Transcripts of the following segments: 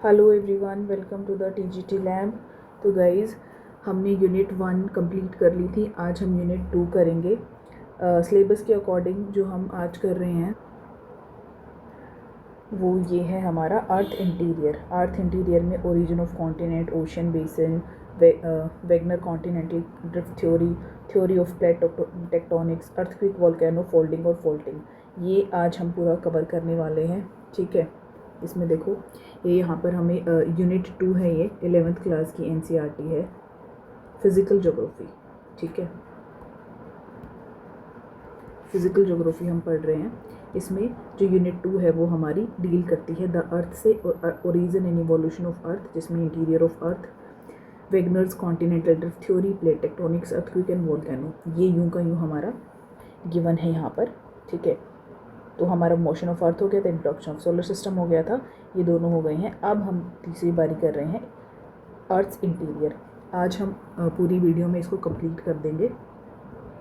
Hello everyone, welcome to the TGT lab. तो guys, हमने unit 1 complete कर ली थी। आज हम यूनिट 2 करेंगे। सिलेबस के अकॉर्डिंग जो हम आज कर रहे हैं वो ये है हमारा अर्थ इंटीरियर। अर्थ इंटीरियर में origin of continent, ocean basin, Wegener continental drift theory, theory of plate tectonics, earthquake, volcano, folding और फोल्टिंग, ये आज हम पूरा कवर करने वाले हैं। ठीक है, इसमें देखो ये यहाँ पर हमें यूनिट 2 है, ये 11th क्लास की एनसीईआरटी है, फिज़िकल ज्योग्राफी। ठीक है, फिज़िकल ज्योग्राफी हम पढ़ रहे हैं। इसमें जो यूनिट 2 है वो हमारी डील करती है द अर्थ से, origin and evolution of earth, जिसमें interior of earth, Wegener's continental drift theory, plate tectonics, earthquake and volcano, ये यूं का यूं हमारा गिवन है यहाँ पर। ठीक है, तो हमारा मोशन ऑफ अर्थ हो गया था, इंट्रोडक्शन ऑफ सोलर सिस्टम हो गया था, ये दोनों हो गए हैं। अब हम तीसरी बारी कर रहे हैं अर्थ इंटीरियर। आज हम पूरी वीडियो में इसको कंप्लीट कर देंगे।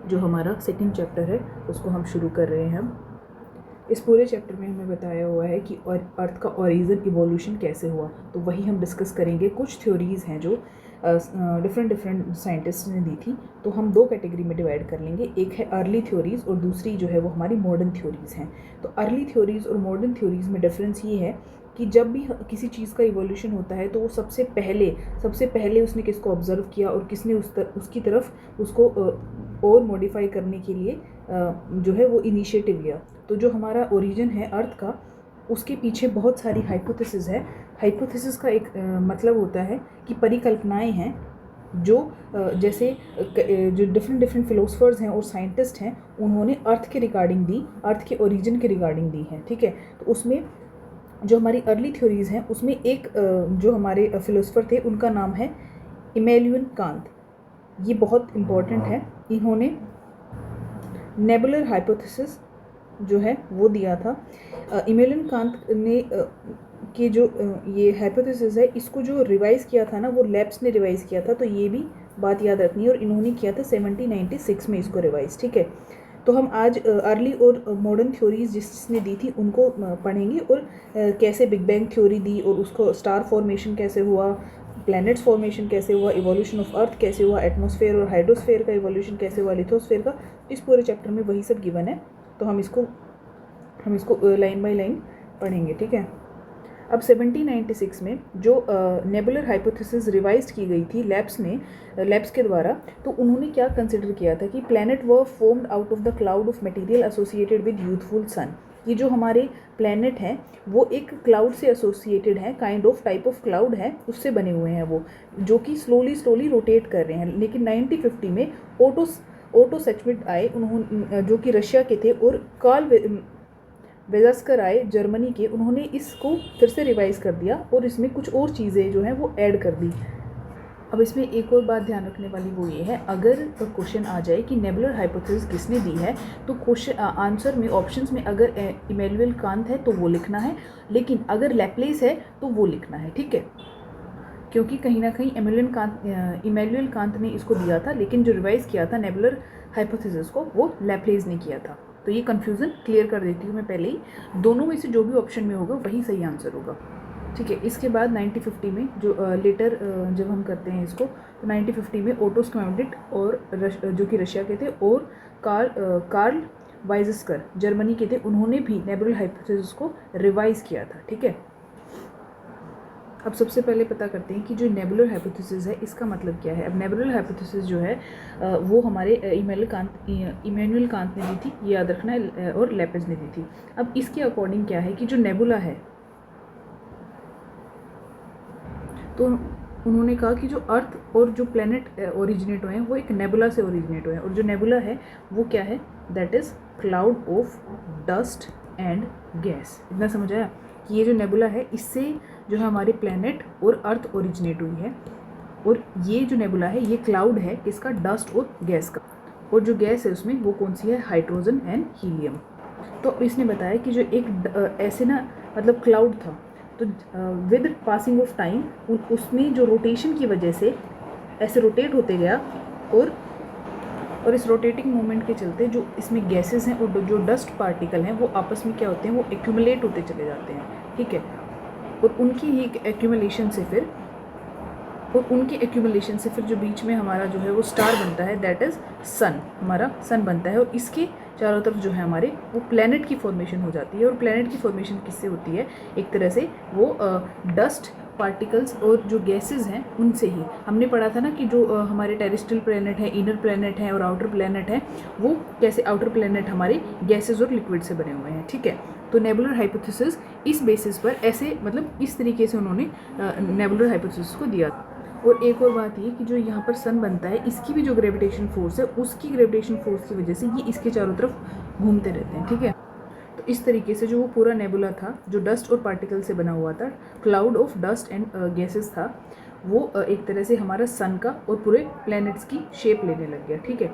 जो हमारा सेकंड चैप्टर है उसको हम शुरू कर रहे हैं हम। इस पूरे चैप्टर में हमें बताया हुआ है कि अर्थ का ओरिजिन इवोल्यूशन कैसे हुआ, तो वही हम डिस्कस करेंगे। कुछ थ्योरीज़ हैं जो डिफरेंट साइंटिस्ट ने दी थी, तो हम दो कैटेगरी में डिवाइड कर लेंगे। एक है अर्ली थ्योरीज़ और दूसरी जो है वो हमारी मॉडर्न थ्योरीज़ हैं। तो अर्ली थ्योरीज़ और मॉडर्न थ्योरीज़ में डिफरेंस ये है कि जब भी किसी चीज़ का इवोल्यूशन होता है तो वो सबसे पहले उसने किसको ऑब्ज़र्व किया और किसने उसकी तरफ उसको और मॉडिफाई करने के लिए जो है वो इनिशिएटिव लिया। तो जो हमारा ओरिजिन है अर्थ का, उसके पीछे बहुत सारी हाइपोथेसिस है। हाइपोथेसिस का एक मतलब होता है कि परिकल्पनाएं हैं जो जैसे जो डिफरेंट फिलोसफर्स हैं और साइंटिस्ट हैं, उन्होंने अर्थ के रिगार्डिंग दी, अर्थ के ओरिजिन के रिगार्डिंग दी है। ठीक है, तो उसमें जो हमारी अर्ली थ्योरीज़ हैं उसमें एक जो हमारे फिलोसफर थे उनका नाम है इमैनुएल कांत। ये बहुत इम्पॉर्टेंट है। इन्होंने नेबुलर हाइपोथेसिस जो है वो दिया था। इमैनुएल कांत ने के जो ये हाइपोथेसिस है, इसको जो रिवाइज़ किया था ना, वो लेब्स ने रिवाइज़ किया था। तो ये भी बात याद रखनी है, और इन्होंने किया था 1796 में इसको रिवाइज़। ठीक है, तो हम आज अर्ली और मॉडर्न थ्योरीज जिसने दी थी उनको पढ़ेंगे, और कैसे बिग बैंग थ्योरी दी और उसको स्टार फॉर्मेशन कैसे हुआ, प्लैनेट्स फॉर्मेशन कैसे हुआ, इवोल्यूशन ऑफ अर्थ कैसे हुआ, एटमॉस्फेयर और हाइड्रोस्फेयर का इवोल्यूशन कैसे हुआ, लिथोस्फेयर का। इस पूरे चैप्टर में वही सब गिवन है, तो हम इसको लाइन बाय लाइन पढ़ेंगे। ठीक है, अब 1796 में जो नेबुलर हाइपोथेसिस रिवाइज की गई थी लेब्स के द्वारा, तो उन्होंने क्या कंसिडर किया था कि planet were formed out of the cloud of material associated with youthful sun. ये जो हमारे प्लैनेट हैं वो एक क्लाउड से एसोसिएटेड है, kind of type of cloud है, उससे बने हुए हैं वो, जो कि स्लोली रोटेट कर रहे हैं। लेकिन 1950 में ओटो सेचविट आए, उन्होंने जो कि रशिया के थे, और कार्ल वेजास्कर आए जर्मनी के, उन्होंने इसको फिर से रिवाइज़ कर दिया और इसमें कुछ और चीज़ें जो हैं वो ऐड कर दी। अब इसमें एक और बात ध्यान रखने वाली वो ये है, अगर क्वेश्चन आ जाए कि नेबुलर हाइपोथेसिस किसने दी है, तो क्वेश्चन आंसर में ऑप्शंस में अगर इमैनुएल कांत है तो वो लिखना है, लेकिन अगर लैप्लेस है तो वो लिखना है। ठीक है, क्योंकि कहीं ना कहीं इमैनुएल कांत ने इसको दिया था, लेकिन जो रिवाइज़ किया था नेबुलर हाइपोथेसिस को वो लैप्लेस ने किया था। तो ये कन्फ्यूज़न क्लियर कर देती हूँ मैं पहले ही। दोनों में से जो भी ऑप्शन में होगा वही सही आंसर होगा। ठीक है, इसके बाद 1950 में जो लेटर जब हम करते हैं इसको, तो 1950 में ओटो स्क्वेमडिट और जो कि रशिया के थे, और कार्ल वाइजस्कर जर्मनी के थे, उन्होंने भी नेबुलर हाइपोथेसिस को रिवाइज़ किया था। ठीक है, अब सबसे पहले पता करते हैं कि जो नेबुलर हाइपोथेसिस है इसका मतलब क्या है। अब नेबुलर हाइपोथेसिस जो है वो हमारे इमैनुएल कांत ने दी थी, ये याद रखना है, और लैप्लेस ने दी थी। अब इसके अकॉर्डिंग क्या है कि जो नेबुला है, तो उन्होंने कहा कि जो अर्थ और जो प्लैनेट ओरिजिनेट हुए हैं वो एक नेबुला से ओरिजिनेट हुए हैं, और जो नेबुला है वो क्या है, that is cloud of dust and gas. इतना समझ आया कि ये जो नेबुला है इससे जो है हमारे प्लैनेट और अर्थ ओरिजिनेट हुई है, और ये जो नेबुला है ये क्लाउड है इसका, डस्ट और गैस का, और जो गैस है उसमें वो कौन सी है, हाइड्रोजन एंड हीलियम। तो इसने बताया कि जो एक ऐसे ना मतलब क्लाउड था, तो विद पासिंग ऑफ टाइम उसमें जो रोटेशन की वजह से ऐसे रोटेट होते गया, और इस रोटेटिंग मूवमेंट के चलते जो इसमें गैसेस हैं और जो डस्ट पार्टिकल हैं वो आपस में क्या होते हैं, वो एक्यूमुलेट होते चले जाते हैं। ठीक है, और उनकी ही एक्यूमुलेशन से फिर जो बीच में हमारा जो है वो स्टार बनता है, दैट इज़ सन, हमारा सन बनता है। और इसके चारों तरफ जो है हमारे वो प्लैनेट की फॉर्मेशन हो जाती है। और प्लैनेट की फॉर्मेशन किससे होती है? एक तरह से वो डस्ट पार्टिकल्स और जो गैसेस हैं उनसे ही। हमने पढ़ा था ना कि जो हमारे टेरेस्ट्रियल प्लैनेट है, इनर प्लैनेट है और आउटर प्लैनेट है, वो कैसे आउटर प्लैनेट हमारे गैसेस और लिक्विड से बने हुए हैं, ठीक है। तो नेबुलर हाइपोथेसिस इस बेसिस पर ऐसे मतलब इस तरीके से उन्होंने नेबुलर हाइपोथेसिस को दिया। और एक और बात ये कि जो यहाँ पर सन बनता है, इसकी भी जो ग्रेविटेशन फोर्स है, उसकी ग्रेविटेशन फोर्स की वजह से ये इसके चारों तरफ घूमते रहते हैं, ठीक है। तो इस तरीके से जो वो पूरा नेबुला था, जो डस्ट और पार्टिकल से बना हुआ था, cloud of dust and gases था, वो एक तरह से हमारा सन का और पूरे प्लैनेट्स की शेप लेने लग गया, ठीक है।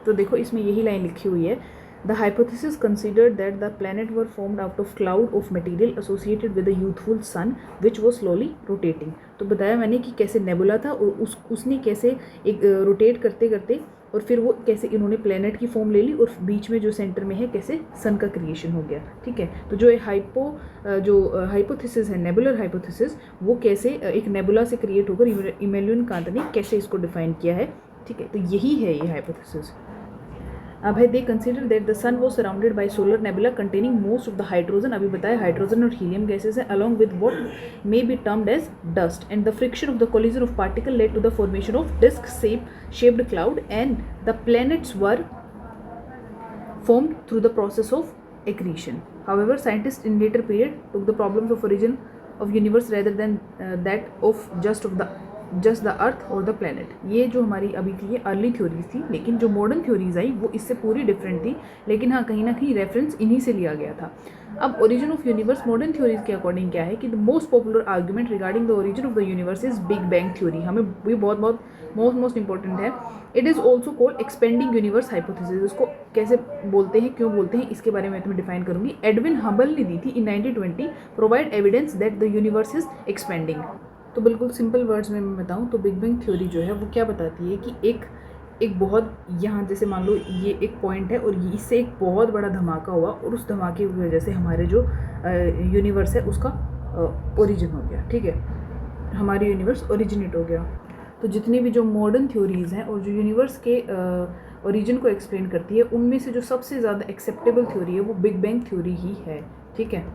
तो देखो इसमें यही लाइन लिखी हुई है, The hypothesis considered that the planet were formed out of cloud of material associated with a youthful sun which was slowly rotating। तो बताया मैंने कि कैसे नेबुला था और उसने कैसे एक रोटेट करते करते और फिर वो कैसे इन्होंने प्लेनेट की फॉर्म ले ली और बीच में जो सेंटर में है कैसे सन का क्रिएशन हो गया, ठीक है। तो जो हाइपोथेसिस है, नेबुलर हाइपोथेसिस, वो कैसे एक नेबुला से क्रिएट होकर इमैनुएल कांत ने कैसे इसको डिफाइन किया है, ठीक है। तो यही है ये हाइपोथेसिस। अब है they consider that the sun was surrounded by solar nebula containing most of the hydrogen, अभी बताया हाइड्रोजन और हीलियम गैसेज है, along with what may be termed as dust, and the friction of the collision of particle led to the formation of disc shaped cloud, and the planets were formed through the process of accretion. However, scientists in later period took the problems of origin of universe rather than that of just the earth or the planet। ये जो हमारी अभी की ये early theories थी, लेकिन जो modern theories आई वो इससे पूरी डिफरेंट थी, लेकिन हाँ कहीं ना कहीं रेफरेंस इन्हीं से लिया गया था। अब origin of universe modern theories के अकॉर्डिंग क्या है कि the most popular argument regarding the origin of the universe is big bang theory. हमें भी बहुत मोस्ट इंपॉर्टेंट है। It is also called expanding universe hypothesis. उसको कैसे बोलते हैं, क्यों बोलते हैं, इसके बारे में तुम्हें डिफाइन करूंगी। एडविन हबल ने दी थी इन 1920, provide evidence that the universe is expanding. तो बिल्कुल सिंपल वर्ड्स में मैं बताऊं तो बिग बैंग थ्योरी जो है वो क्या बताती है कि एक बहुत यहाँ जैसे मान लो ये एक पॉइंट है और इससे एक बहुत बड़ा धमाका हुआ और उस धमाके की वजह से हमारे जो यूनिवर्स है उसका ओरिजिन हो गया, ठीक है। हमारी यूनिवर्स ओरिजिनेट हो गया। तो जितनी भी जो मॉडर्न थ्योरीज़ हैं और जो यूनिवर्स के ओरिजिन को एक्सप्लेन करती है, उनमें से जो सबसे ज़्यादा एक्सेप्टेबल थ्योरी है वो बिग बैंग थ्योरी ही है, ठीक है।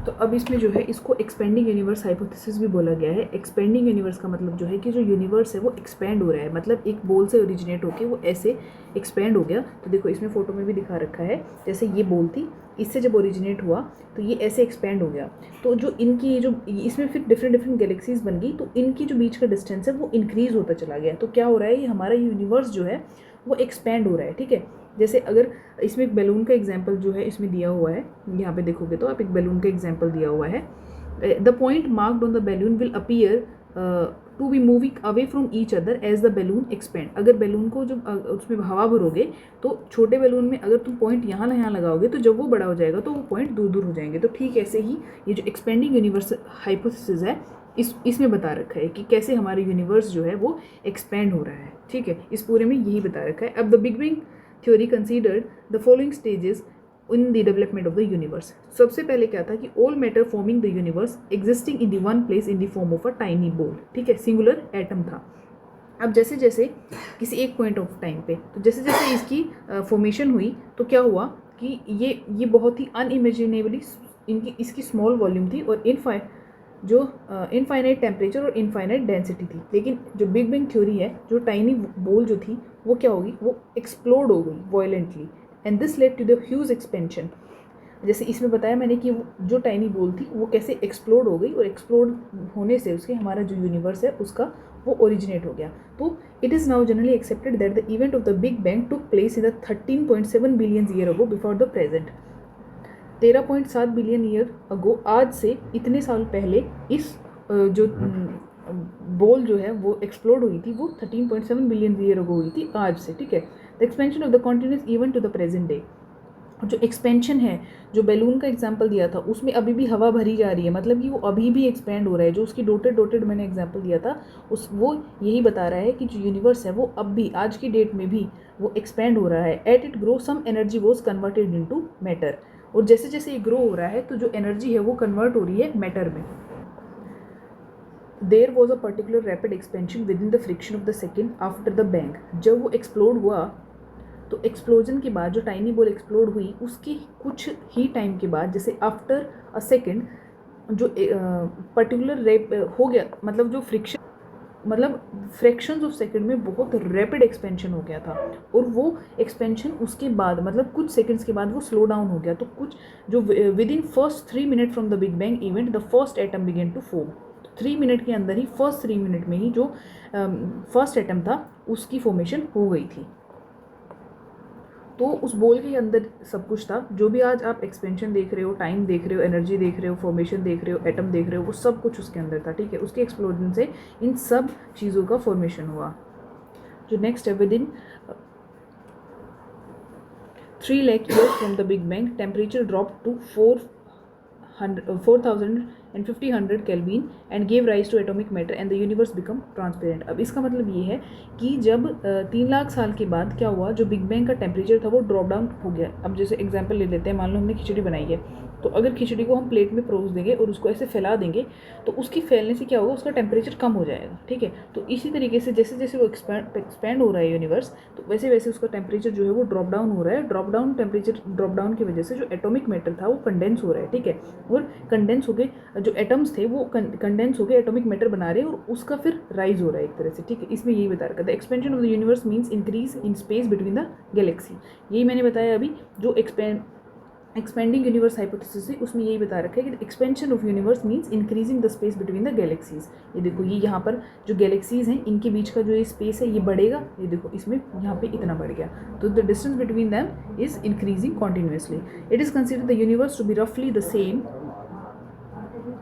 तो अब इसमें जो है इसको एक्सपेंडिंग यूनिवर्स हाइपोथेसिस भी बोला गया है। एक्सपेंडिंग यूनिवर्स का मतलब जो है कि जो यूनिवर्स है वो एक्सपेंड हो रहा है, मतलब एक बॉल से ओरिजिनेट होके वो ऐसे एक्सपेंड हो गया। तो देखो इसमें फोटो में भी दिखा रखा है, जैसे ये बॉल थी, इससे जब ओरिजिनेट हुआ तो ये ऐसे एक्सपेंड हो गया। तो जो इनकी जो इसमें फिर डिफरेंट गैलेक्सीज बन गई, तो इनकी जो बीच का डिस्टेंस है वो इंक्रीज़ होता चला गया। तो क्या हो रहा है, ये हमारा यूनिवर्स जो है वो एक्सपेंड हो रहा है, ठीक है। जैसे अगर इसमें एक बैलून का एग्जांपल जो है इसमें दिया हुआ है, यहाँ पे देखोगे तो आप एक बैलून का एग्जांपल दिया हुआ है। The point marked on the balloon will appear to be moving away from each other as the balloon expand. अगर बैलून को जब उसमें हवा भरोगे तो छोटे बैलून में अगर तुम पॉइंट यहाँ लगाओगे तो जब वो बड़ा हो जाएगा तो वो पॉइंट दूर हो जाएंगे। तो ठीक ऐसे ही ये जो एक्सपेंडिंग यूनिवर्स हाइपोथेसिस है इसमें बता रखा है कि कैसे हमारा यूनिवर्स जो है वो एक्सपेंड हो रहा है, ठीक है। इस पूरे में यही बता रखा है। अब the big bang theory considered the following stages in the development of the universe. सबसे पहले क्या था कि all matter forming the universe existing in the one place in the form of a tiny ball, ठीक है, singular atom था। अब जैसे जैसे किसी एक पॉइंट ऑफ टाइम पे तो जैसे जैसे इसकी फॉर्मेशन हुई तो क्या हुआ कि ये बहुत ही अनइमेजिनेबली इसकी स्मॉल वॉल्यूम थी और इनफाइनाइट टेम्परेचर और इनफाइनाइट डेंसिटी थी। लेकिन जो बिग बैंग थ्योरी है, जो टाइनी बॉल जो थी वो क्या होगी, वो एक्सप्लोड हो गई violently, and this led to the huge expansion. जैसे इसमें बताया मैंने कि वो जो टाइनी बॉल थी वो कैसे एक्सप्लोड हो गई और एक्सप्लोड होने से उसके हमारा जो यूनिवर्स है उसका वो ओरिजिनेट हो गया। तो it is now generally accepted that the event of the big bang took place in the 13.7 billion year ago before the present. 13.7 billion year ago, आज से इतने साल पहले इस जो बॉल जो है वो एक्सप्लोड हुई थी वो 13.7 बिलियन ईयर अगो हुई थी आज से, ठीक है। The expansion of the continuous even to the present day. जो एक्सपेंशन है, जो बैलून का एग्जांपल दिया था उसमें अभी भी हवा भरी जा रही है, मतलब कि वो अभी भी एक्सपेंड हो रहा है। जो उसकी डॉटेड मैंने एग्जांपल दिया था वो यही बता रहा है कि जो यूनिवर्स है वो अब भी आज की डेट में भी वो एक्सपेंड हो रहा है। At it grow some energy was converted into matter. और जैसे जैसे ये ग्रो हो रहा है तो जो एनर्जी है वो कन्वर्ट हो रही है मैटर में। There was a particular rapid expansion within the friction of the second after the bang. जब वो एक्सप्लोड हुआ तो एक्सप्लोजन के बाद जो टाइनी बॉल एक्सप्लोड हुई उसके कुछ ही टाइम के बाद, जैसे आफ्टर अ सेकेंड, जो पर्टिकुलर रैप हो गया, मतलब जो फ्रिक्शन, मतलब फ्रैक्शंस ऑफ सेकंड में बहुत रैपिड एक्सपेंशन हो गया था। और वो एक्सपेंशन उसके बाद, मतलब कुछ सेकंड्स के बाद वो स्लो डाउन हो गया। तो कुछ जो within first 3 minute from the big bang event the first atom began to form. 3 minute के अंदर ही, फर्स्ट 3 मिनट में ही जो फर्स्ट एटम था उसकी फॉर्मेशन हो गई थी। तो उस बॉल के अंदर सब कुछ था। जो भी आज आप एक्सपेंशन देख रहे हो, टाइम देख रहे हो, एनर्जी देख रहे हो, फॉर्मेशन देख रहे हो, एटम देख रहे हो, वो सब कुछ उसके अंदर था, ठीक है। उसके एक्सप्लोजन से इन सब चीज़ों का फॉर्मेशन हुआ। जो नेक्स्ट है, within 3 lakh years from the big bang temperature drop to 4050 kelvin and gave rise to atomic matter and the universe become transparent. अब इसका मतलब ये है कि जब 3 लाख साल के बाद क्या हुआ, जो बिग बैंग का टेम्परेचर था वो ड्रॉप डाउन हो गया। अब जैसे एग्जांपल ले लेते हैं, मान लो हमने खिचड़ी बनाई है, तो अगर खिचड़ी को हम प्लेट में परोस देंगे और उसको ऐसे फैला देंगे तो उसकी फैलने से क्या होगा, उसका टेम्परेचर कम हो जाएगा, ठीक है। तो इसी तरीके से जैसे जैसे वो एक्सपैंड हो रहा है यूनिवर्स, तो वैसे वैसे उसका टेम्परेचर जो है वो ड्रॉप डाउन हो रहा है। टेम्परेचर ड्रॉप डाउन की वजह से जो एटॉमिक मैटर था वो कंडेंस हो रहा है, ठीक है। और कंडेंस हो गए, जो एटम्स थे वो कंडेंस हो गए, एटॉमिक मैटर बना रहे हैं और उसका फिर राइज हो रहा है एक तरह से, ठीक है। इसमें यही बता रखा था, expansion of the universe means increase in space between the Galaxy. यही मैंने बताया अभी, जो एक्सपेंडिंग यूनिवर्स हाइपोथेसिस है उसमें यही बता रखा है कि expansion of universe means increasing the space between the galaxies. ये देखो, ये यहाँ पर जो गैलेक्सीज हैं इनके बीच का जो ये स्पेस है ये बढ़ेगा, ये देखो इसमें यहाँ पे इतना बढ़ गया, तो the distance between them is increasing continuously. It is considered the universe to be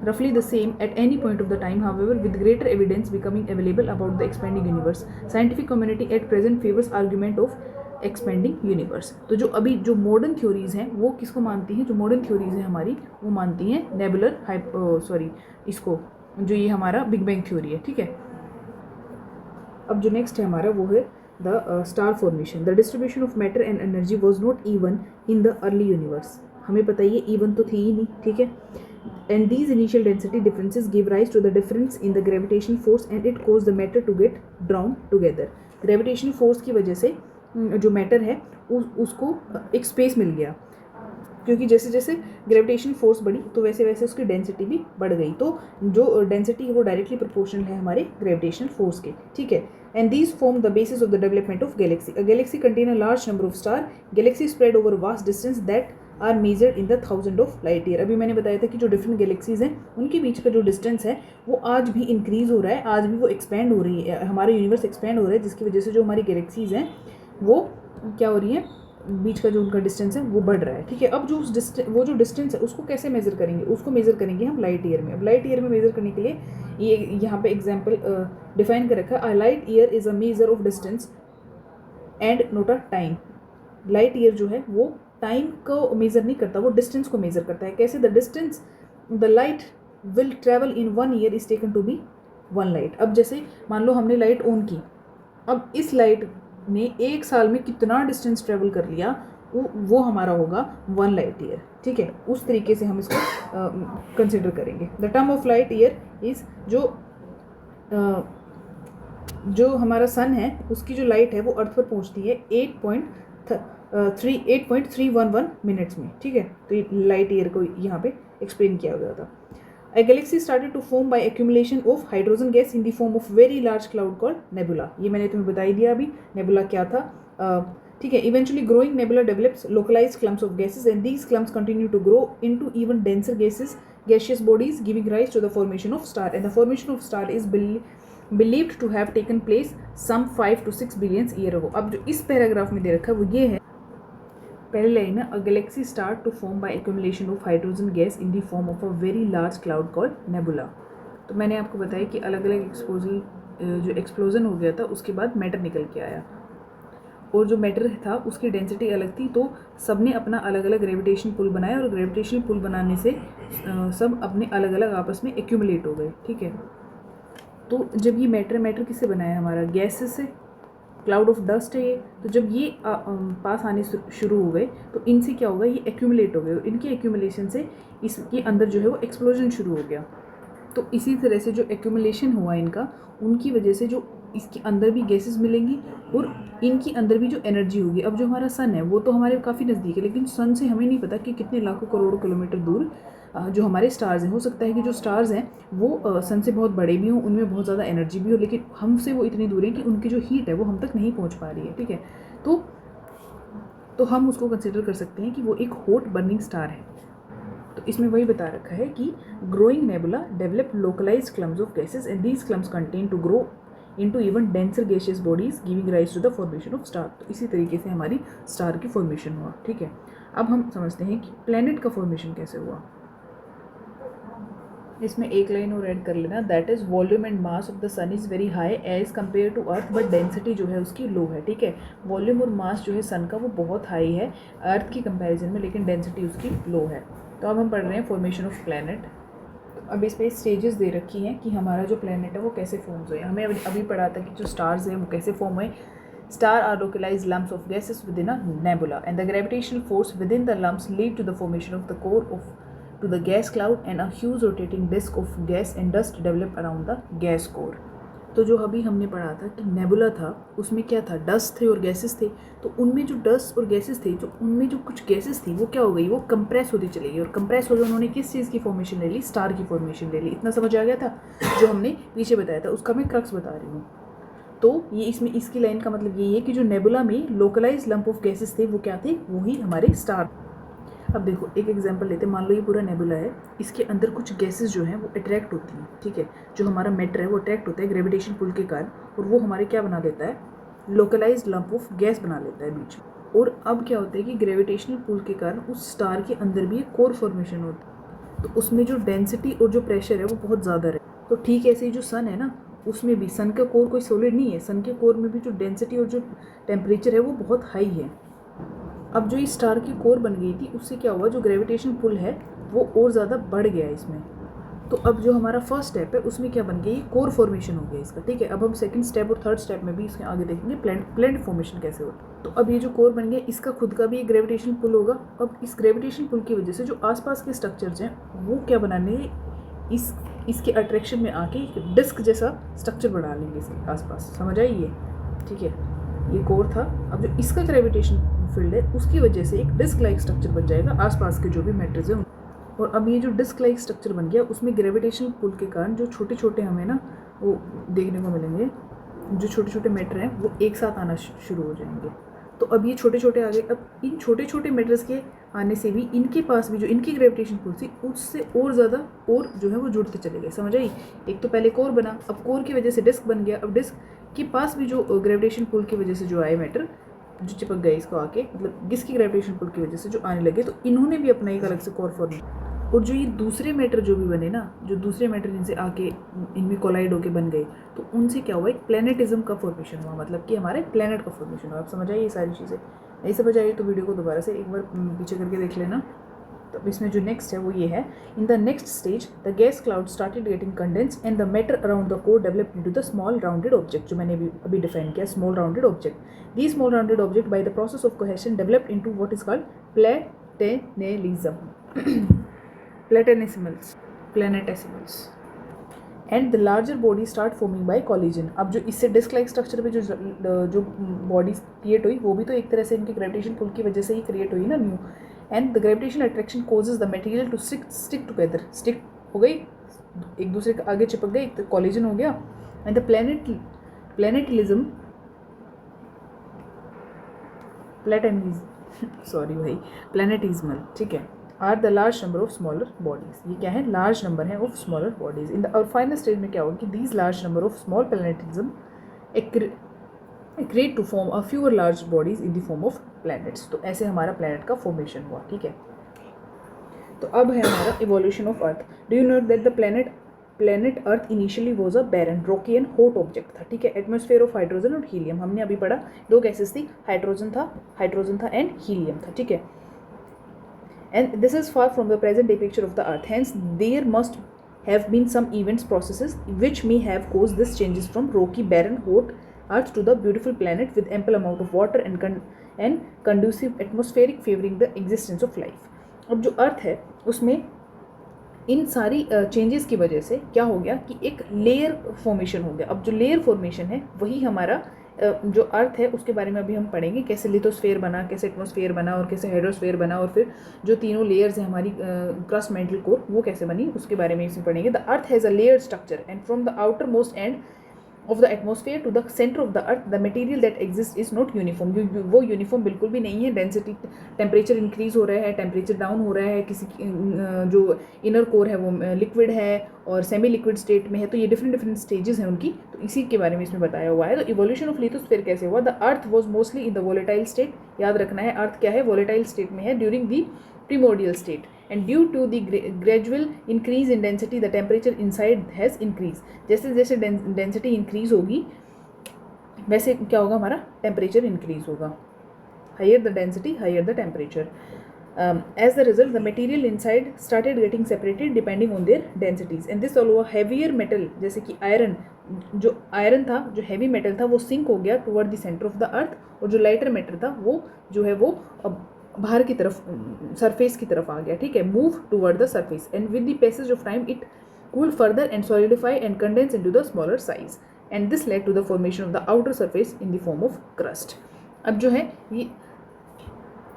roughly the same at any point of the time, however, with greater evidence becoming available about the expanding universe. Scientific community at present favors argument of expanding universe. तो जो अभी जो modern theories हैं वो किसको मानती हैं, जो मॉडर्न थ्योरीज हैं हमारी वो मानती हैं नेबुलर इसको, जो ये हमारा बिग बैंग थ्योरी है, ठीक है। अब जो नेक्स्ट है हमारा वो है the star formation. The distribution of matter and energy was not even in the early universe. हमें पता ही है इवन तो थी ही नहीं, ठीक है। And these initial density differences give rise to the difference in the gravitational force and it caused the matter to get drawn together. Gravitational force की वजह से जो मैटर है उसको एक स्पेस मिल गया, क्योंकि जैसे जैसे ग्रेविटेशन फोर्स बढ़ी तो वैसे वैसे उसकी डेंसिटी भी बढ़ गई। तो जो डेंसिटी है वो डायरेक्टली प्रोपोर्शनल है हमारे ग्रेविटेशनल फोर्स के, ठीक है। And these form the basis of the development of galaxy. A galaxy contain a large number of star. Galaxy spread over vast distance that are measured in the 1000 of light year. अभी मैंने बताया था कि जो different galaxies हैं उनके बीच का जो डिस्टेंस है वो आज भी इंक्रीज़ हो रहा है, आज भी वो एक्सपेंड हो रही है, हमारा यूनिवर्स एक्सपेंड हो रहा है, जिसकी वजह से जो हमारी गैलेक्सीज हैं वो क्या हो रही है, बीच का जो उनका डिस्टेंस है वो बढ़ रहा है, ठीक है। अब जो वो जो डिस्टेंस है उसको कैसे मेज़र करेंगे, उसको मेज़र करेंगे हम लाइट ईयर में। अब लाइट ईयर में मेज़र करने के लिए ये यहाँ पे एग्जांपल डिफाइन कर रखा है। A light year is a measure of distance and not a time. Light year जो है वो टाइम को मेज़र नहीं करता, वो डिस्टेंस को मेज़र करता है। कैसे? The distance the light will travel in 1 year is taken to be 1 light. अब जैसे मान लो हमने लाइट ऑन की, अब इस लाइट ने 1 साल में कितना डिस्टेंस ट्रैवल कर लिया वो हमारा होगा 1 लाइट ईयर, ठीक है। उस तरीके से हम इसको कंसिडर करेंगे। The term of light year is जो हमारा सन है उसकी जो लाइट है वो अर्थ पर पहुंचती है 8.311 मिनट्स में, ठीक है। तो ये लाइट ईयर को यहाँ पे एक्सप्लेन किया गया था। A galaxy started to form by accumulation of hydrogen gas in the form of very large cloud called nebula. ये मैंने तुम्हें बता ही दिया अभी nebula क्या था, ठीक है। Eventually growing nebula develops localized clumps of gases and these clumps continue to grow into even denser gaseous bodies giving rise to the formation of star. And the formation of star is believed to have taken place some 5 to 6 billion years ago. अब जो इस paragraph में दे रखा है वो ये है, पहले लाइन है, a galaxy start to form by accumulation of hydrogen gas in the form of a very large cloud called nebula. तो मैंने आपको बताया कि अलग अलग जो एक्सप्लोजन हो गया था उसके बाद मैटर निकल के आया, और जो मैटर था उसकी डेंसिटी अलग थी, तो सब ने अपना अलग अलग ग्रेविटेशन पुल बनाया और ग्रेविटेशनल पुल बनाने से सब अपने अलग अलग आपस में एक्यूमुलेट हो गए, ठीक है। तो जब ये मैटर किससे बनाया हमारा, गैसेस से, क्लाउड ऑफ डस्ट है ये। तो जब ये पास आने शुरू हो गए तो इनसे क्या होगा, ये एक्यूमुलेट हो गए और इनके एक्यूमुलेशन से इसके अंदर जो है वो एक्सप्लोजन शुरू हो गया। तो इसी तरह से जो एक्यूमुलेशन हुआ इनका, उनकी वजह से जो इसके अंदर भी गैसेस मिलेंगी और इनकी अंदर भी जो एनर्जी होगी। अब जो हमारा सन है वो तो हमारे काफ़ी नज़दीक है, लेकिन सन से हमें नहीं पता कि कितने लाखों करोड़ों किलोमीटर दूर जो हमारे स्टार्स हैं। हो सकता है कि जो स्टार्स हैं वो सन से बहुत बड़े भी हों, उनमें बहुत ज़्यादा एनर्जी भी हो, लेकिन हमसे वो इतनी दूर है कि उनकी जो हीट है वो हम तक नहीं पहुँच पा रही है। ठीक है, तो हम उसको कंसिडर कर सकते हैं कि वो एक हॉट बर्निंग स्टार है। तो इसमें वही बता रखा है कि growing nebula develop localised clumps of gases and these clumps contain to grow into even denser gaseous bodies giving rise to the formation of star. तो इसी तरीके से हमारी स्टार की फॉर्मेशन हुआ। ठीक है, अब हम समझते हैं कि प्लैनेट का फॉर्मेशन कैसे हुआ। इसमें एक लाइन और ऐड कर लेना, that is volume and mass of the sun is very high as compare to earth, but density जो है उसकी लो है। ठीक है, वॉल्यूम और मास जो है सन का वो बहुत हाई है अर्थ की कंपैरिजन में, लेकिन डेंसिटी उसकी लो है। तो अब हम पढ़ रहे हैं फॉर्मेशन ऑफ प्लैनेट। तो अब इस पर स्टेजेस दे रखी हैं कि हमारा जो प्लैनेट है वो कैसे फॉर्म हुए। हमें अभी पढ़ा था कि जो स्टार्स हैं वो कैसे फॉर्म हुए। Star are localised lumps of gases within a nebula and the gravitational force within the lumps lead to the formation of the core of to the gas cloud and a huge rotating disk of gas and dust develop around the gas core। तो जो अभी हमने पढ़ा था कि nebula था, उसमें क्या था, डस्ट थे और गैसेस थे। तो उनमें जो डस्ट और गैसेस थे, जो उनमें जो कुछ गैसेस थी वो क्या हो गई, वो कंप्रेस होती चली गई और कंप्रेस हो गई, उन्होंने किस चीज़ की फॉर्मेशन ले ली, स्टार की फॉर्मेशन ले ली। इतना समझ आ गया था? जो हमने पीछे बताया था उसका मैं क्रक्स बता रही हूँ। तो ये इसमें इसकी लाइन का मतलब यही है कि जो नेबुला में लोकलाइज लंप ऑफ गैसेस थे वो क्या थे, वही हमारे स्टार। अब देखो एक एग्जांपल लेते हैं, मान लो ये पूरा नेबुला है, इसके अंदर कुछ गैसेस जो हैं वो अट्रैक्ट होती हैं। ठीक है, जो हमारा मैटर है वो अट्रैक्ट होता है ग्रेविटेशन पुल के कारण, और वो हमारे क्या बना देता है, लोकलाइज्ड लंप ऑफ गैस बना लेता है बीच में। और अब क्या होता है कि ग्रेविटेशनल पुल के कारण उस स्टार के अंदर भी एक कोर फॉर्मेशन होता है, तो उसमें जो डेंसिटी और जो प्रेशर है वो बहुत ज़्यादा है। तो ठीक ऐसे ही जो सन है ना, उसमें भी सन का कोर कोई सॉलिड नहीं है, सन के कोर में भी जो डेंसिटी और जो टेम्परेचर है वो बहुत हाई है। अब जो इस स्टार की कोर बन गई थी उससे क्या हुआ, जो ग्रेविटेशन पुल है वो और ज़्यादा बढ़ गया इसमें। तो अब जो हमारा फर्स्ट स्टेप है उसमें क्या बन गई, कोर फॉर्मेशन हो गया इसका। ठीक है, अब हम सेकंड स्टेप और थर्ड स्टेप में भी इसके आगे देखेंगे प्लैनेट फॉर्मेशन कैसे होता है। तो अब ये जो कोर बन गया इसका खुद का भी एक ग्रेविटेशन पुल होगा। अब इस ग्रेविटेशन पुल की वजह से जो आसपास के स्ट्रक्चर्स हैं वो क्या बनाने, इसके अट्रैक्शन में आके एक डिस्क जैसा स्ट्रक्चर बना लेंगे इसके आसपास। समझ आई ये? ठीक है, ये कोर था। अब जो इसका ग्रेविटेशन फील्ड है उसकी वजह से एक डिस्क लाइक स्ट्रक्चर बन जाएगा आसपास के जो भी मैटर्स हैं। और अब ये जो डिस्क लाइक स्ट्रक्चर बन गया उसमें ग्रेविटेशनल पुल के कारण जो छोटे छोटे हमें ना वो देखने को मिलेंगे, जो छोटे छोटे मैटर हैं वो एक साथ आना शुरू हो जाएंगे। तो अब ये छोटे छोटे आ गए। अब इन छोटे छोटे मैटर्स के आने से भी इनके पास भी जो इनकी ग्रेविटेशन पुल थी उससे और ज़्यादा और जो है वो जुड़ते चले गए। समझ आई? एक तो पहले कोर बना, अब कोर की वजह से डिस्क बन गया, अब डिस्क के पास भी जो ग्रेविटेशन पुल की वजह से जो आए मैटर जो चिपक गए इसको आके, मतलब जिसकी ग्रेविटेशन पुल की वजह से जो आने लगे, तो इन्होंने भी अपना एक अलग से कोर फॉर्म। और जो ये दूसरे मैटर जो भी बने ना, जो दूसरे मैटर जिनसे आके इनमें कोलाइड होके बन गए, तो उनसे क्या हुआ, एक प्लैनेटिज्म का फॉर्मेशन हुआ, मतलब कि हमारे प्लैनेट का फॉर्मेशन हुआ। आप समझ आइए ये सारी चीज़ें। नहीं समझ आई तो वीडियो को दोबारा से एक बार पीछे करके देख लेना। तो इसमें जो नेक्स्ट है वो ये है, in the next stage the gas cloud started getting condensed and the matter around the core developed into the small rounded object, जो मैंने अभी डिफाइन किया, small rounded object. The small rounded object by the process of cohesion developed into what is called planetism, planetesimals and the larger body start forming by collision. अब जो इससे disc like structure पे जो bodies create हुई वो भी तो एक तरह से इनके ग्रेविटेशन पुल की वजह से ही क्रिएट हुई ना, new. And the gravitation attraction causes the material to stick together, stick हो गई, एक दूसरे के आगे चिपक गई, एक कॉलिजन हो गया। एंड द प्लैनेटिज्म प्लैनेटिज्मल, ठीक है, are the large number of smaller bodies. ये क्या है, लार्ज नंबर है of smaller bodies. In the और फाइनल स्टेज में क्या होगा कि these large number of small planetism create to form a fewer large bodies in the form of planets. तो ऐसे हमारा प्लैनेट का फॉर्मेशन हुआ। ठीक है, तो अब है हमारा evolution of earth. Do you know that the planet earth initially was a barren rocky and hot object था। ठीक है, एटमॉस्फेयर ऑफ हाइड्रोजन और हीलियम, हमने अभी पढ़ा, दो गैसेस थी, हाइड्रोजन था एंड हीलियम था। ठीक है, and this is far from the present day picture of the earth, hence there must have been some events processes which may have caused this changes from rocky, barren, hot earth to the beautiful planet with ample amount of water and conducive atmospheric favouring the existence of life. अब जो अर्थ है उसमें इन सारी changes की वजह से क्या हो गया कि एक लेयर फॉर्मेशन हो गया। अब जो लेयर फॉर्मेशन है वही हमारा जो अर्थ है उसके बारे में अभी हम पढ़ेंगे, कैसे लिथोस्फेयर बना, कैसे एटमॉस्फेयर बना और कैसे हाइड्रोस्फेयर बना, और फिर जो तीनों लेयर्स हैं हमारी क्रस्ट मेंटल कोर वो कैसे बनी उसके बारे में इसमें पढ़ेंगे। The earth has a layered structure and from the outer most and of the atmosphere to the center of the earth the material that exists is not uniform। वो uniform बिल्कुल भी नहीं है। डेंसिटी, टेम्परेचर इंक्रीज हो रहा है, temperature down हो रहा है, किसी जो इनर कोर है वो लिक्विड है और सेमी लिक्विड स्टेट में है, तो ये डिफरेंट स्टेजेस हैं उनकी, तो इसी के बारे में इसमें बताया हुआ है। तो इवोल्यूशन ऑफ लिथोस्फीयर कैसे हुआ? The earth was mostly in the volatile state. याद रखना है अर्थ क्या है, वोलेटाइल स्टेट में है during the primordial state, and due to the gradual increase in density the temperature inside has increased। जैसे जैसे डेंसिटी इंक्रीज होगी वैसे क्या होगा, हमारा टेम्परेचर इंक्रीज होगा। Higher the density higher the temperature. As the result the material inside started getting separated depending on their densities and this all heavier metal जैसे कि आयरन, जो आयरन था, जो हैवी मेटल था वो सिंक हो गया toward the centre of the अर्थ, और जो लाइटर मेटल था वो जो है वो बाहर की तरफ, सरफेस की तरफ आ गया। ठीक है, move toward the surface and with the passage of time it cooled further and solidify and condense into the smaller size and this led to the formation of the outer surface in the form of crust. अब जो है ये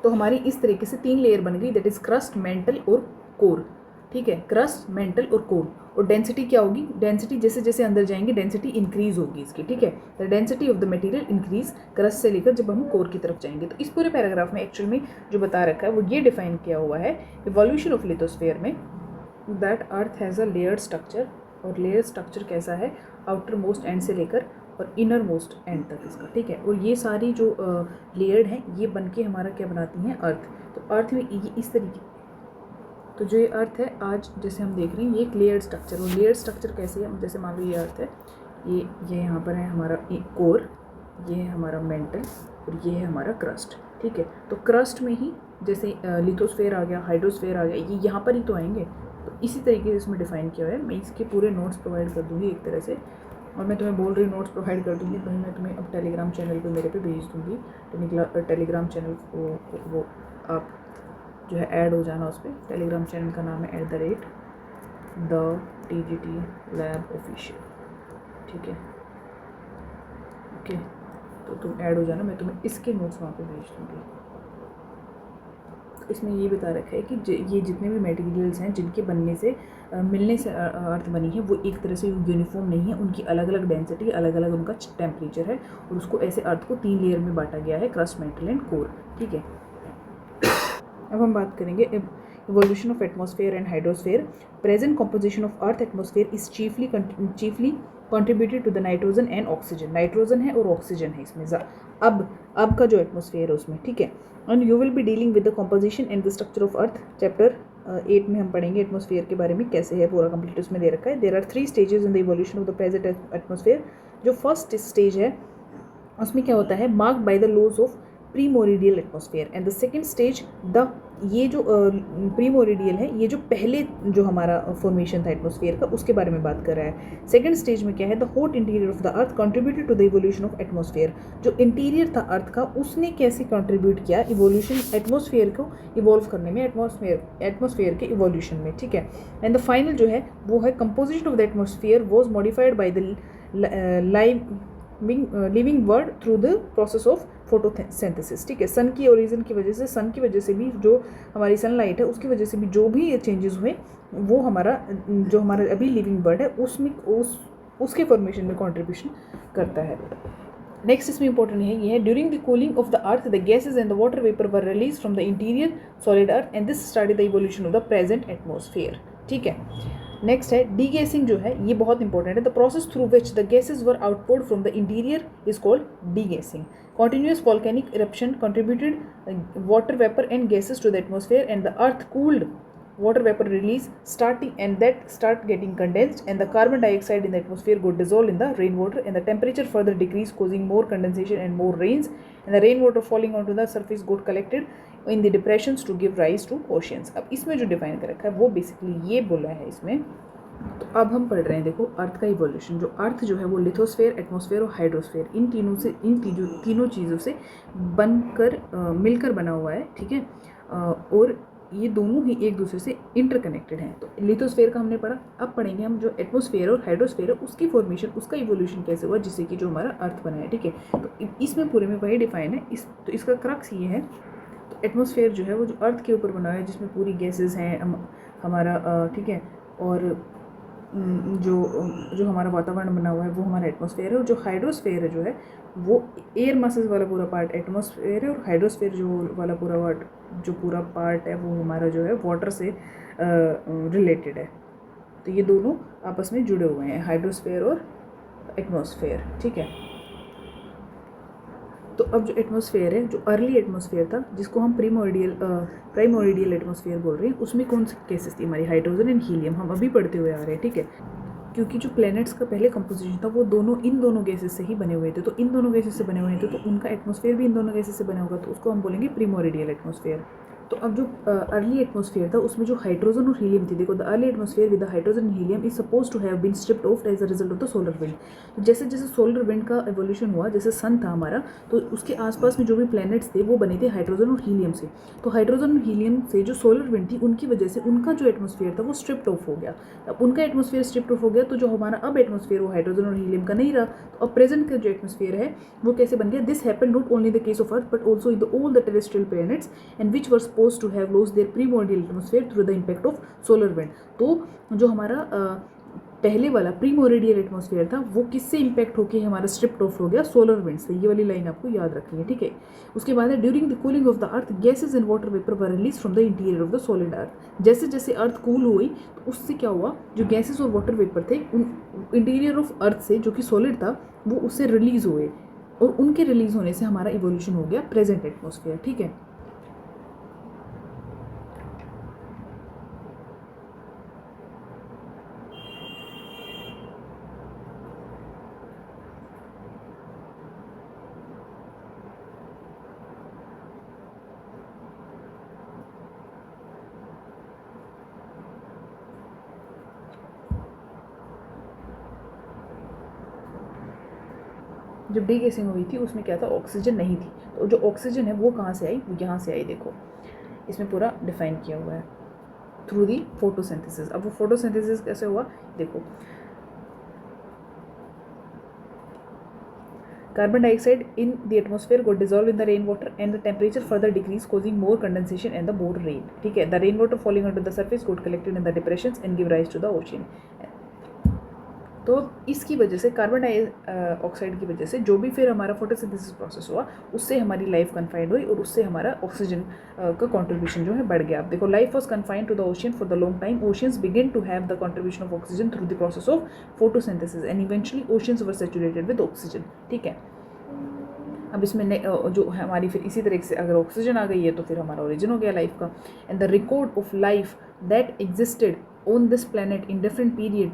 तो हमारी इस तरीके से 3 layer बन गई, दैट इज क्रस्ट, मेंटल और कोर। ठीक है, क्रस्ट, मेंटल और कोर। और डेंसिटी क्या होगी, डेंसिटी जैसे जैसे अंदर जाएंगे डेंसिटी इंक्रीज होगी इसकी। ठीक है, the density of the material increase crust से लेकर जब हम कोर की तरफ जाएंगे। तो इस पूरे पैराग्राफ में एक्चुअल में जो बता रखा है वो ये डिफाइन किया हुआ है इवोल्यूशन ऑफ लिथोस्फीयर में, that earth has a layered structure. और लेयर स्ट्रक्चर कैसा है, आउटर मोस्ट एंड से लेकर और इनर मोस्ट एंड तक इसका। ठीक है, और ये सारी जो लेयर्ड हैं ये बन के हमारा क्या बनाती हैं, अर्थ। तो अर्थ में ये इस तरीके, तो जो ये अर्थ है आज जैसे हम देख रहे हैं ये एक लेयर्ड स्ट्रक्चर। और लेयर्ड स्ट्रक्चर कैसे है, जैसे मान लो ये अर्थ है, ये यहाँ पर है हमारा कोर, ये है हमारा मेंटल और ये है हमारा क्रस्ट। ठीक है, तो क्रस्ट में ही जैसे लिथोस्फेयर आ गया, हाइड्रोस्फेयर आ गया, ये यहाँ पर ही तो आएंगे। तो इसी तरीके से इसमें डिफाइन किया हुआ है। मैं इसके पूरे नोट्स प्रोवाइड कर दूँगी एक तरह से, और मैं तुम्हें बोल रही नोट्स प्रोवाइड कर दूँगी, तो मैं तुम्हें अब टेलीग्राम चैनल पे मेरे पे भेज दूँगी। टेलीग्राम चैनल वो आप जो है ऐड हो जाना उस पर। टेलीग्राम चैनल का नाम है @the TGT Lab Official। ठीक है, ओके, तो तुम ऐड हो जाना, मैं तुम्हें इसके नोट्स वहाँ पे भेज दूँगी। तो इसमें ये बता रखा है कि ये जितने भी मटेरियल्स हैं जिनके बनने से मिलने से अर्थ बनी है वो एक तरह से यूनिफॉर्म नहीं है, उनकी अलग अलग डेंसिटी, अलग अलग उनका टेम्परेचर है, और उसको ऐसे अर्थ को 3 लेयर में बांटा गया है, क्रस्ट, मेंटल एंड कोर। ठीक है, अब हम बात करेंगे evolution of atmosphere and hydrosphere. Present composition of earth atmosphere is chiefly contributed to the nitrogen and oxygen. Nitrogen है और ऑक्सीजन है इसमें अब का जो एटमॉस्फेयर है उसमें। ठीक है, and you will be dealing with the composition and the structure of earth. Chapter 8 में हम पढ़ेंगे एटमॉस्फेयर के बारे में, कैसे है पूरा कंप्लीट उसमें दे रखा है। There are 3 stages in the evolution of the present atmosphere. जो फर्स्ट स्टेज है उसमें क्या होता है, marked by the loss of primordial atmosphere and the second stage ये जो प्रीमोरिडियल है, ये जो पहले जो हमारा फॉर्मेशन था एटमॉस्फेयर का उसके बारे में बात कर रहा है। सेकेंड स्टेज में क्या है, the hot interior of the earth contributed to the evolution of atmosphere. जो इंटीरियर था अर्थ का उसने कैसे कंट्रीब्यूट किया इवोल्यूशन, एटमॉस्फेयर को इवॉल्व करने में, एटमॉस्फेयर के इवोल्यूशन में। ठीक है, एंड द फाइनल जो है वो है composition of the atmosphere was modified by the living world through the process of photosynthesis. ठीक है, सन की ओरिजिन की वजह से, सन की वजह से भी, जो हमारी सनलाइट है उसकी वजह से भी जो भी ये चेंजेस हुए वो हमारा जो हमारा अभी लिविंग वर्ल्ड है उसमें उसके फॉर्मेशन में कंट्रीब्यूशन करता है। नेक्स्ट इसमें इंपॉर्टेंट है ये है, during the cooling of the earth the gases and the water vapour were release from the interior solid earth and this started the evolution of the present atmosphere. ठीक है, next है degassing, जो है ये बहुत इंपॉर्टेंट है। The process through which the gases were आउटपोर्ड from the interior is called degassing. Continuous volcanic eruption contributed water vapor and gases to the atmosphere and the earth cooled water vapor release start getting condensed and the carbon dioxide in the atmosphere got dissolved in the rainwater and the temperature further decreased causing more condensation and more rains and the rainwater falling onto the surface got collected in the depressions to give rise to oceans। अब इसमें जो define कर रखा है वो basically ये बोला है इसमें तो अब हम पढ़ रहे हैं, देखो अर्थ का इवोल्यूशन। जो अर्थ जो है वो लिथोस्फेयर, एटमॉस्फेयर और हाइड्रोस्फेयर, इन तीनों चीज़ों से बनकर मिलकर बना हुआ है, ठीक है। और ये दोनों ही एक दूसरे से इंटरकनेक्टेड हैं। तो लिथोस्फेयर का हमने पढ़ा, अब पढ़ेंगे हम जो एटमॉस्फेयर और हाइड्रोस्फेयर है उसकी फॉर्मेशन, उसका इवोल्यूशन कैसे हुआ, जिससे कि जो हमारा अर्थ बना है, ठीक है। तो इसमें पूरे में वही डिफाइन है। तो इसका क्रक्स ये है, तो एटमॉस्फेयर जो है वो जो अर्थ के ऊपर बना है, जिसमें पूरी गैसेस हैं हमारा, ठीक है। और जो हमारा वातावरण बना हुआ है वो हमारा एटमॉस्फेयर है। और जो हाइड्रोस्फेयर है जो है वो एयर मासेस वाला पूरा पार्ट एटमॉस्फेयर है, और हाइड्रोस्फेयर जो पूरा पार्ट है वो हमारा जो है वाटर से रिलेटेड है। तो ये दोनों आपस में जुड़े हुए हैं, हाइड्रोस्फेयर और एटमॉस्फेयर, ठीक है। तो अब जो एटमॉस्फेयर है, जो अर्ली एटमॉस्फेयर था, जिसको हम प्राइमोर्डियल एटमॉस्फेयर बोल रहे हैं, उसमें कौन सी केसेस थी हमारी, हाइड्रोजन एंड हीलियम, हम अभी पढ़ते हुए आ रहे हैं, ठीक है। क्योंकि जो प्लैनेट्स का पहले कंपोजिशन था वो इन दोनों गैसेस से ही बने हुए थे, तो इन दोनों गैसेस से बने हुए थे, तो उनका एटमॉस्फेयर भी इन दोनों गैसेस से बना होगा, तो उसको हम बोलेंगे प्रीमोरिडियल एटमॉस्फेयर। तो अब जो अर्ली एटमॉस्फेयर था उसमें जो हाइड्रोजन और हीलियम थी, देखो the early atmosphere with the hydrogen and helium is suppose to have been stripped off as a result of the solar wind. तो जैसे जैसे सोलर विंड का एवोल्यूशन हुआ, जैसे सन था हमारा, तो उसके आसपास में जो भी प्लैनेट्स थे वो बने थे हाइड्रोजन और हीलियम से। तो हाइड्रोजन और हीलियम से जो सोलर विंड थी उनकी वजह से उनका जो एटमॉस्फेयर था वो स्ट्रिप्ड ऑफ हो गया। अब उनका एटमॉस्फेयर स्ट्रिप्ड ऑफ हो गया, तो जो हमारा अब एटमॉस्फेयर वो हाइड्रोजन और हीलियम का नहीं रहा। तो अब प्रेजेंट का जो एटमॉस्फेयर है वो कैसे बन गया, this happened not only in the case of earth but also in all the terrestrial planets and which were suppose to have lost their primordial atmosphere through the impact of solar wind. तो जो हमारा पहले वाला प्रीमोरिडियल atmosphere था वो किससे impact होकर हमारा स्ट्रिप्ड ऑफ हो गया, सोलर विंड से। ये वाली लाइन आपको याद रखनी है, ठीक है। उसके बाद है during the cooling of the earth gases and water vapour were release from the interior of the solid earth. जैसे जैसे अर्थ कूल हुई तो उससे क्या हुआ, जो गैसेज और वाटर वेपर थे उन इंटीरियर ऑफ अर्थ से, जो कि सॉलिड था, वो उससे रिलीज हुए, और उनके रिलीज होने से हमारा इवोल्यूशन हो गया प्रेजेंट एटमॉस्फेयर, ठीक है। जब डीगैसिंग हुई थी उसमें क्या था, ऑक्सीजन नहीं थी। तो जो ऑक्सीजन है वो कहाँ से आई, वो यहाँ से आई। देखो इसमें पूरा डिफाइन किया हुआ है, थ्रू दी फोटोसिंथेसिस। अब वो फोटोसिंथेसिस कैसे हुआ, देखो carbon dioxide in the atmosphere got dissolve in the rain water and the temperature further decrease causing more condensation and the more rain, ठीक है। The rain water falling on to the surface got collected in the depressions and give rise to the ocean. तो इसकी वजह से carbon dioxide की वजह से जो भी फिर हमारा फोटोसिंथेसिस प्रोसेस हुआ उससे हमारी लाइफ कन्फाइंड हुई, और उससे हमारा ऑक्सीजन का कंट्रीब्यूशन जो है बढ़ गया। अब देखो life was confined to the ocean for the long time, oceans begin to have the contribution of oxygen through the process of photosynthesis and eventually oceans were saturated with oxygen, ठीक है। अब इसमें जो हमारी फिर इसी तरह से अगर ऑक्सीजन आ गई है तो फिर हमारा ओरिजिन हो गया लाइफ का। And the record of life that existed on this planet in different period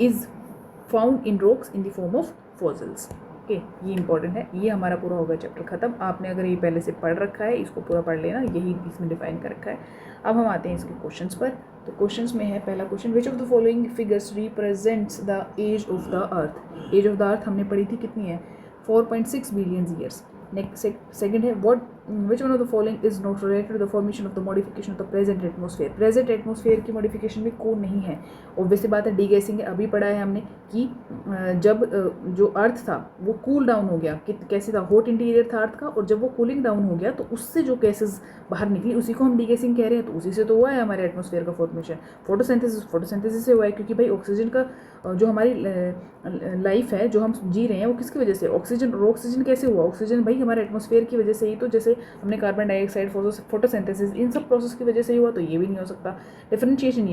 is found in rocks in the form of fossils, okay. ये इंपॉर्टेंट है। ये हमारा पूरा होगा चैप्टर खत्म। आपने अगर ये पहले से पढ़ रखा है इसको पूरा पढ़ लेना, यही इसमें डिफाइन कर रखा है। अब हम आते हैं इसके क्वेश्चंस पर। तो क्वेश्चंस में है पहला question, which of the following figures represents the age of the earth. Age of the earth हमने पढ़ी थी कितनी है, 4.6 बिलियन ईयर्स। नेक्स्ट सेकंड है which one of the following is not related to the formation of the modification of the present atmosphere. Present atmosphere की modification में कौन नहीं है, ऑब्वियसली बात है डीगैसिंग है। अभी पढ़ा है हमने कि जब जो अर्थ था वो कूल डाउन हो गया, कैसे था, हॉट इंटीरियर था अर्थ का, और जब वो कूलिंग डाउन हो गया तो उससे जो गैसेस बाहर निकली उसी को हम डीगैसिंग कह रहे हैं। तो उसी से तो हुआ है हमारे एटमॉस्फेयर का फॉर्मेशन। फोटोसिंथेसिस से हुआ है, क्योंकि भाई ऑक्सीजन का जो हमारी लाइफ है जो हम जी रहे हैं वो किसकी वजह से, ऑक्सीजन। और ऑक्सीजन कैसे हुआ, ऑक्सीजन भाई हमारे एटमॉस्फेयर की वजह से ही। तो जैसे हमने कार्बन डाइऑक्साइड, फोटोसिंथेसिस, इन सब प्रोसेस की वजह से ही हुआ, तो ये भी नहीं हो सकता। डिफरेंशिएशन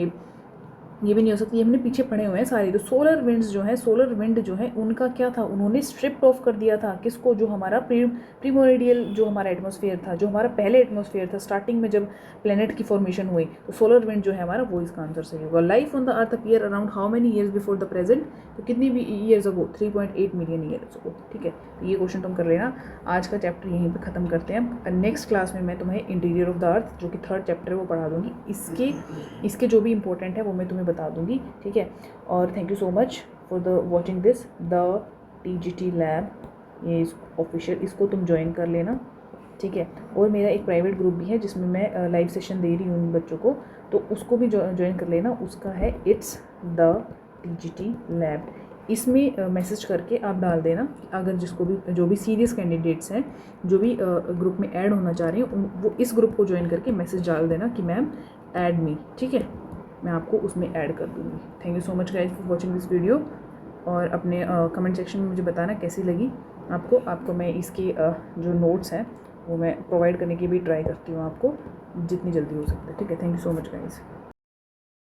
ये भी नहीं हो सकती, ये हमने पीछे पढ़े हुए हैं सारे। तो सोलर विंड्स जो है, सोलर विंड जो है उनका क्या था, उन्होंने स्ट्रिप्ड ऑफ कर दिया था किसको, जो हमारा प्रीमोरिडियल जो हमारा एटमॉस्फेयर था, जो हमारा पहले एटमॉस्फेयर था स्टार्टिंग में जब प्लेनेट की फॉर्मेशन हुई। तो सोलर विंड जो है हमारा वो इसका आंसर सही होगा। Life on the earth appear around how many years before the present, तो कितनी भी years ago, 3.8 million years ago, ठीक है। तो ये क्वेश्चन तुम कर लेना। आज का चैप्टर यहीं पे खत्म करते हैं। नेक्स्ट क्लास में मैं तुम्हें इंटीरियर ऑफ द अर्थ जो कि 3rd चैप्टर है वो पढ़ा दूंगी। इसके जो भी इंपॉर्टेंट है वो मैं तुम्हें बता दूँगी, ठीक है। और thank you so much for the watching this the TGT lab, ये इस ऑफिशियल, इसको तुम ज्वाइन कर लेना, ठीक है। और मेरा एक प्राइवेट ग्रुप भी है जिसमें मैं लाइव सेशन दे रही हूँ बच्चों को, तो उसको भी ज्वाइन कर लेना। उसका है इट्स द TGT लैब। इसमें मैसेज करके आप डाल देना अगर जिसको भी, जो भी सीरियस कैंडिडेट्स हैं, जो भी ग्रुप में ऐड होना चाह रहे हैं, वो इस ग्रुप को ज्वाइन करके मैसेज डाल देना कि मैम ऐड मी, ठीक है। मैं आपको उसमें ऐड कर दूँगी। Thank you so much guys for watching this video. और अपने कमेंट सेक्शन में मुझे बताना कैसी लगी आपको मैं इसके जो नोट्स हैं वो मैं प्रोवाइड करने की भी ट्राई करती हूँ आपको, जितनी जल्दी हो सकता है, ठीक है। Thank you so much guys.